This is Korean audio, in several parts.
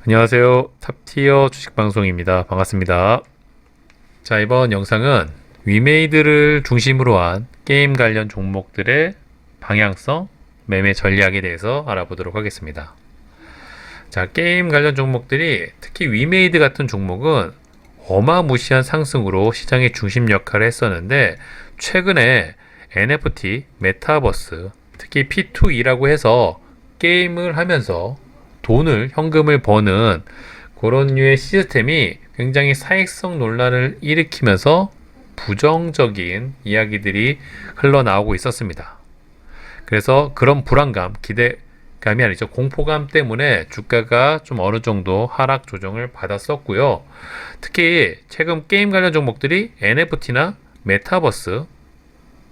안녕하세요. 탑티어 주식방송입니다. 반갑습니다. 자, 이번 영상은 위메이드를 중심으로 한 게임 관련 종목들의 방향성, 매매 전략에 대해서 알아보도록 하겠습니다. 자, 게임 관련 종목들이 특히 위메이드 같은 종목은 어마무시한 상승으로 시장의 중심 역할을 했었는데 최근에 NFT, 메타버스, 특히 P2E라고 해서 게임을 하면서 현금을 버는 그런 류의 시스템이 굉장히 사익성 논란을 일으키면서 부정적인 이야기들이 흘러나오고 있었습니다. 그래서 그런 불안감, 기대감이 아니죠. 공포감 때문에 주가가 좀 어느 정도 하락 조정을 받았었고요. 특히 최근 게임 관련 종목들이 NFT나 메타버스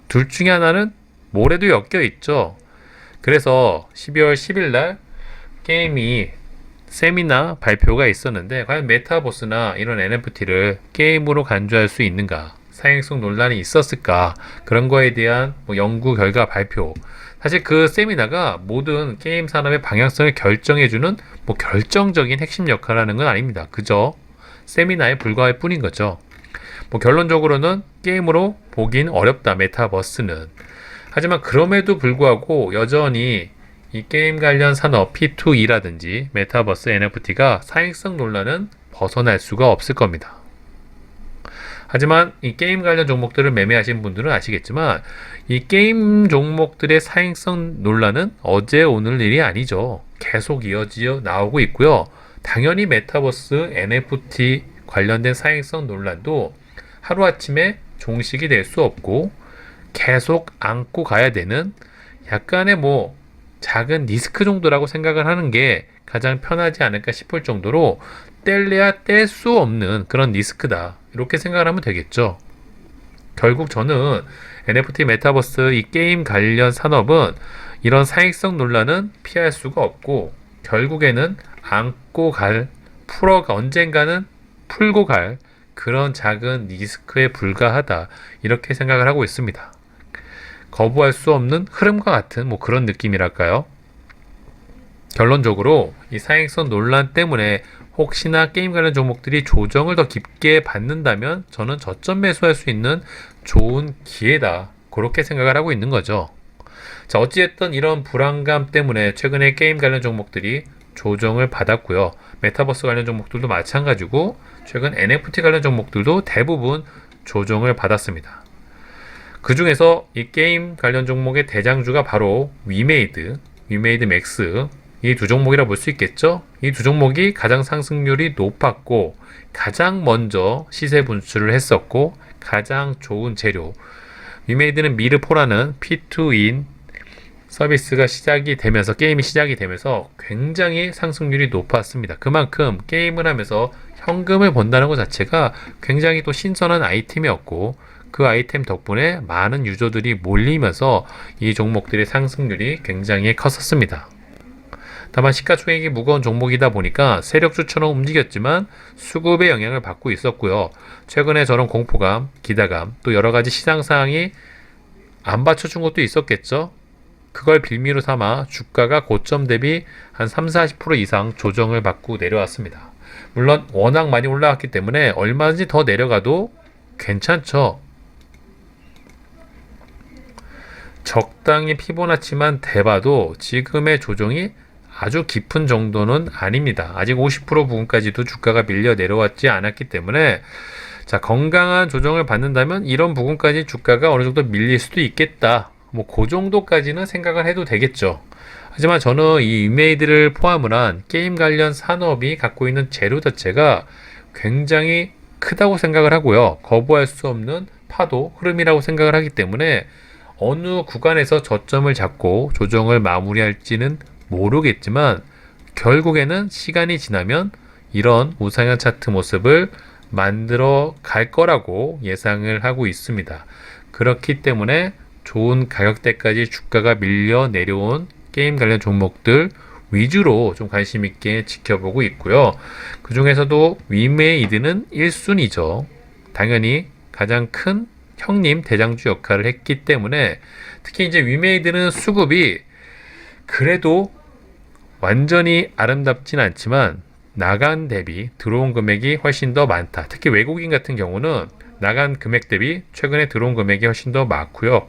둘 중에 하나는 모래도 엮여 있죠. 그래서 12월 10일 날 게임이 세미나 발표가 있었는데 과연 메타버스나 이런 NFT를 게임으로 간주할 수 있는가, 사행성 논란이 있었을까, 그런 거에 대한 연구 결과 발표. 사실 그 세미나가 모든 게임 산업의 방향성을 결정해주는 결정적인 핵심 역할을 하는 건 아닙니다. 그저 세미나에 불과할 뿐인 거죠. 결론적으로는 게임으로 보긴 어렵다, 메타버스는. 하지만 그럼에도 불구하고 여전히 이 게임 관련 산업 P2E라든지 메타버스 NFT가 사행성 논란은 벗어날 수가 없을 겁니다. 하지만 이 게임 관련 종목들을 매매하신 분들은 아시겠지만 이 게임 종목들의 사행성 논란은 어제 오늘 일이 아니죠. 계속 이어져 나오고 있고요. 당연히 메타버스 NFT 관련된 사행성 논란도 하루아침에 종식이 될 수 없고 계속 안고 가야 되는 약간의 작은 리스크 정도라고 생각을 하는 게 가장 편하지 않을까 싶을 정도로 뗄래야 뗄 수 없는 그런 리스크다, 이렇게 생각을 하면 되겠죠. 결국 저는 NFT 메타버스 이 게임 관련 산업은 이런 사익성 논란은 피할 수가 없고 결국에는 언젠가는 풀고 갈 그런 작은 리스크에 불과하다, 이렇게 생각을 하고 있습니다. 거부할 수 없는 흐름과 같은 그런 느낌이랄까요? 결론적으로 이 사행성 논란 때문에 혹시나 게임 관련 종목들이 조정을 더 깊게 받는다면 저는 저점 매수할 수 있는 좋은 기회다, 그렇게 생각을 하고 있는 거죠. 자, 어찌됐든 이런 불안감 때문에 최근에 게임 관련 종목들이 조정을 받았고요. 메타버스 관련 종목들도 마찬가지고 최근 NFT 관련 종목들도 대부분 조정을 받았습니다. 그 중에서 이 게임 관련 종목의 대장주가 바로 위메이드 맥스, 이 두 종목이라 볼 수 있겠죠. 이 두 종목이 가장 상승률이 높았고 가장 먼저 시세 분출을 했었고 가장 좋은 재료, 위메이드는 미르포라는 P2인 서비스가 게임이 시작이 되면서 굉장히 상승률이 높았습니다. 그만큼 게임을 하면서 현금을 번다는 것 자체가 굉장히 또 신선한 아이템이었고 그 아이템 덕분에 많은 유저들이 몰리면서 이 종목들의 상승률이 굉장히 컸었습니다. 다만 시가총액이 무거운 종목이다 보니까 세력주처럼 움직였지만 수급의 영향을 받고 있었고요. 최근에 저런 공포감, 기대감, 또 여러가지 시장 상황이 안 받쳐준 것도 있었겠죠. 그걸 빌미로 삼아 주가가 고점 대비 한 30-40% 이상 조정을 받고 내려왔습니다. 물론 워낙 많이 올라왔기 때문에 얼마든지 더 내려가도 괜찮죠. 적당히 피보나치만 대봐도 지금의 조정이 아주 깊은 정도는 아닙니다. 아직 50% 부분까지도 주가가 밀려 내려왔지 않았기 때문에 자, 건강한 조정을 받는다면 이런 부분까지 주가가 어느 정도 밀릴 수도 있겠다. 그 정도까지는 생각을 해도 되겠죠. 하지만 저는 이 위메이드를 포함을 한 게임 관련 산업이 갖고 있는 재료 자체가 굉장히 크다고 생각을 하고요. 거부할 수 없는 파도, 흐름이라고 생각을 하기 때문에 어느 구간에서 저점을 잡고 조정을 마무리할지는 모르겠지만 결국에는 시간이 지나면 이런 우상향 차트 모습을 만들어 갈 거라고 예상을 하고 있습니다. 그렇기 때문에 좋은 가격대까지 주가가 밀려 내려온 게임 관련 종목들 위주로 좀 관심 있게 지켜보고 있고요. 그 중에서도 위메이드는 1순위죠. 당연히 가장 큰 형님 대장주 역할을 했기 때문에 특히 이제 위메이드는 수급이 그래도 완전히 아름답진 않지만 나간 대비 들어온 금액이 훨씬 더 많다. 특히 외국인 같은 경우는 나간 금액 대비 최근에 들어온 금액이 훨씬 더 많고요.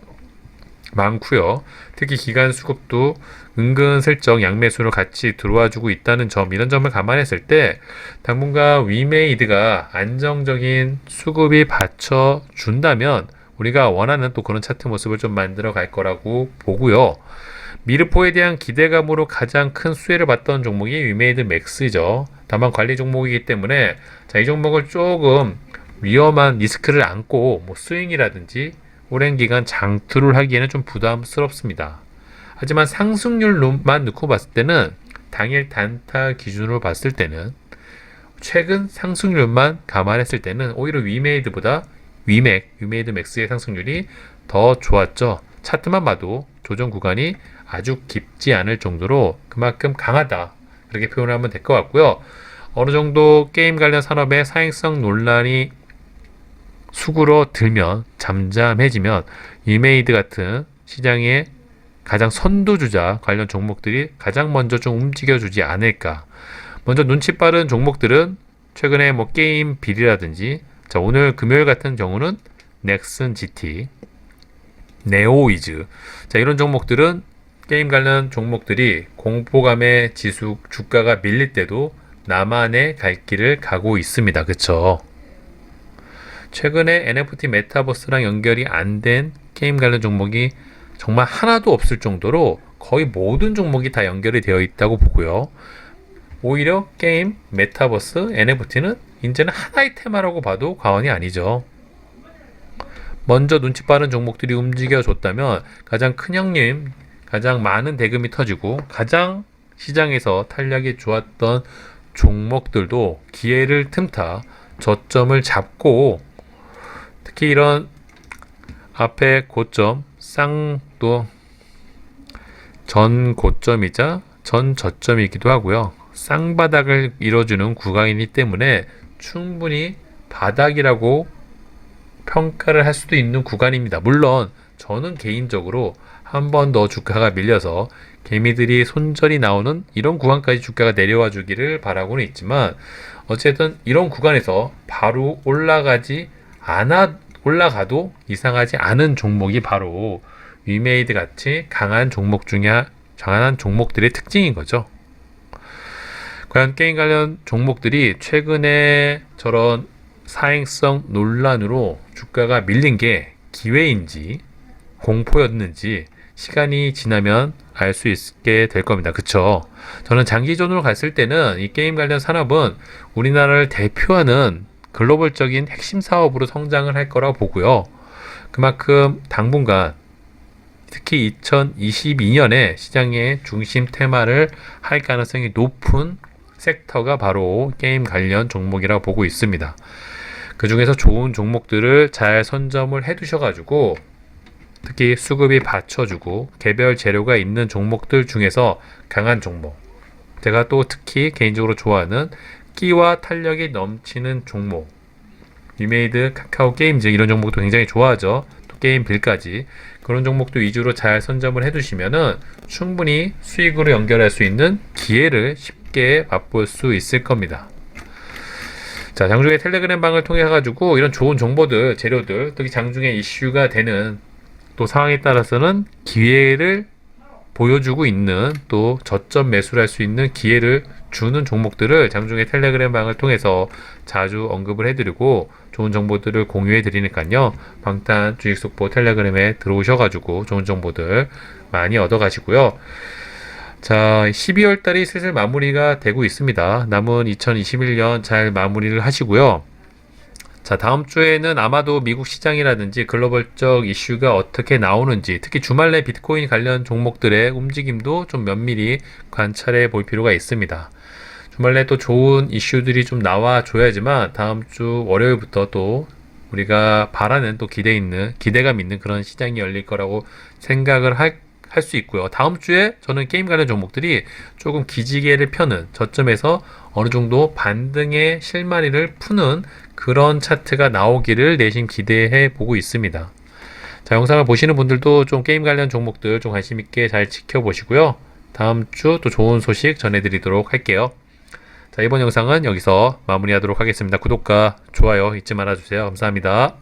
특히 기간 수급도 은근슬쩍 양매수로 같이 들어와주고 있다는 점, 이런 점을 감안했을 때 당분간 위메이드가 안정적인 수급이 받쳐준다면 우리가 원하는 또 그런 차트 모습을 좀 만들어 갈 거라고 보고요. 미르포에 대한 기대감으로 가장 큰 수혜를 봤던 종목이 위메이드 맥스죠. 다만 관리 종목이기 때문에 이 종목을 조금 위험한 리스크를 안고 스윙이라든지 오랜 기간 장투를 하기에는 좀 부담스럽습니다. 하지만 상승률만 놓고 봤을 때는 당일 단타 기준으로 봤을 때는 최근 상승률만 감안했을 때는 오히려 위메이드보다 위메이드 맥스의 상승률이 더 좋았죠. 차트만 봐도 조정 구간이 아주 깊지 않을 정도로 그만큼 강하다, 그렇게 표현하면 될 것 같고요. 어느 정도 게임 관련 산업의 사행성 논란이 수그러들면, 잠잠해지면 위메이드 같은 시장의 가장 선두주자 관련 종목들이 가장 먼저 좀 움직여주지 않을까. 먼저 눈치 빠른 종목들은 최근에 게임 비리라든지, 오늘 금요일 같은 경우는 넥슨 GT, 네오위즈, 이런 종목들은 게임 관련 종목들이 공포감의 지수 주가가 밀릴 때도 나만의 갈 길을 가고 있습니다. 그쵸? 최근에 NFT 메타버스랑 연결이 안 된 게임 관련 종목이 정말 하나도 없을 정도로 거의 모든 종목이 다 연결이 되어 있다고 보고요. 오히려 게임, 메타버스, NFT는 이제는 하나의 테마라고 봐도 과언이 아니죠. 먼저 눈치 빠른 종목들이 움직여줬다면 가장 큰 형님, 가장 많은 대금이 터지고 가장 시장에서 탄력이 좋았던 종목들도 기회를 틈타 저점을 잡고, 특히 이런 앞에 고점, 쌍도 전 고점이자 전 저점이기도 하고요. 쌍바닥을 이뤄주는 구간이기 때문에 충분히 바닥이라고 평가를 할 수도 있는 구간입니다. 물론 저는 개인적으로 한 번 더 주가가 밀려서 개미들이 손절이 나오는 이런 구간까지 주가가 내려와 주기를 바라고는 있지만, 어쨌든 이런 구간에서 바로 올라가도 이상하지 않은 종목이 바로 위메이드 같이 강한 종목들의 특징인 거죠. 과연 게임 관련 종목들이 최근에 저런 사행성 논란으로 주가가 밀린 게 기회인지 공포였는지 시간이 지나면 알 수 있게 될 겁니다. 그쵸? 저는 장기전으로 갔을 때는 이 게임 관련 산업은 우리나라를 대표하는 글로벌적인 핵심 사업으로 성장을 할 거라고 보고요. 그만큼 당분간 특히 2022년에 시장의 중심 테마를 할 가능성이 높은 섹터가 바로 게임 관련 종목이라고 보고 있습니다. 그 중에서 좋은 종목들을 잘 선점을 해두셔가지고, 특히 수급이 받쳐주고 개별 재료가 있는 종목들 중에서 강한 종목, 제가 또 특히 개인적으로 좋아하는 끼와 탄력이 넘치는 종목, 위메이드, 카카오 게임즈, 이런 종목도 굉장히 좋아하죠. 또 게임 빌까지 그런 종목도 위주로 잘 선점을 해두시면은 충분히 수익으로 연결할 수 있는 기회를 쉽게 맛볼 수 있을 겁니다. 장중에 텔레그램 방을 통해 가지고 이런 좋은 정보들, 재료들, 특히 장중에 이슈가 되는 또 상황에 따라서는 기회를 보여주고 있는, 또 저점 매수를 할 수 있는 기회를 주는 종목들을 장중에 텔레그램 방을 통해서 자주 언급을 해드리고 좋은 정보들을 공유해 드리니까요. 방탄 주식속보 텔레그램에 들어오셔가지고 좋은 정보들 많이 얻어가시고요. 12월 달이 슬슬 마무리가 되고 있습니다. 남은 2021년 잘 마무리를 하시고요. 다음 주에는 아마도 미국 시장이라든지 글로벌적 이슈가 어떻게 나오는지, 특히 주말 내 비트코인 관련 종목들의 움직임도 좀 면밀히 관찰해 볼 필요가 있습니다. 주말 내 또 좋은 이슈들이 좀 나와줘야지만 다음 주 월요일부터 또 우리가 바라는, 또 기대감 있는 그런 시장이 열릴 거라고 생각을 할 수 있고요. 다음 주에 저는 게임 관련 종목들이 조금 기지개를 펴는 저점에서 어느 정도 반등의 실마리를 푸는 그런 차트가 나오기를 내심 기대해 보고 있습니다. 영상을 보시는 분들도 좀 게임 관련 종목들 좀 관심 있게 잘 지켜보시고요. 다음 주 또 좋은 소식 전해드리도록 할게요. 자, 이번 영상은 여기서 마무리하도록 하겠습니다. 구독과 좋아요 잊지 말아주세요. 감사합니다.